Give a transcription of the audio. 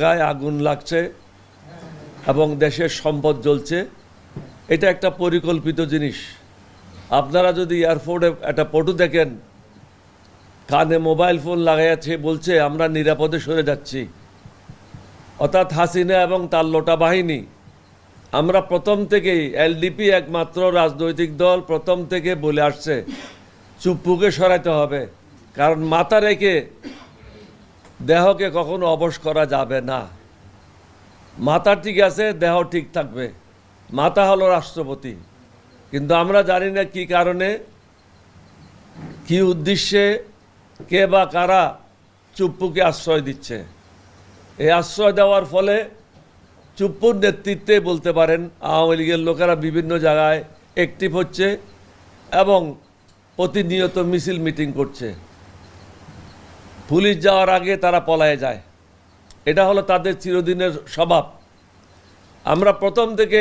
গায়ে আগুন লাগছে এবং দেশের সম্পদ জ্বলছে, এটা একটা পরিকল্পিত জিনিস। আপনারা যদি এয়ারপোর্টে একটা ফটো দেখেন, কানে মোবাইল ফোন লাগাইছে, বলছে আমরা নিরাপদে সরে যাচ্ছি। অর্থাৎ হাসিনা এবং তার লোটা বাহিনী, আমরা প্রথম থেকেই, এলডিপি একমাত্র রাজনৈতিক দল প্রথম থেকে বলে আসছে চুপ্পুকে সরাইতে হবে, কারণ মাথা রেখে দেহকে কখনো অবশ করা যাবে না। মাথা ঠিক আছে, দেহ ঠিক থাকবে। মাথা হলো রাষ্ট্রপতি, কিন্তু আমরা জানি না কি কারণে, কি উদ্দেশ্যে, কে বা কারা চুপ্পুকে আশ্রয় দিচ্ছে। এই আশ্রয় দেওয়ার ফলে চুপ্পুর নেতৃত্বে বলতে পারেন আওয়ামী লীগের লোকেরা বিভিন্ন জায়গায় অ্যাক্টিভ হচ্ছে এবং প্রতিনিয়ত মিছিল মিটিং করছে। পুলিশ যাওয়ার আগে তারা পলায়ে যায়। এটা হলো তাদের চিরদিনের স্বভাব। আমরা প্রথম থেকে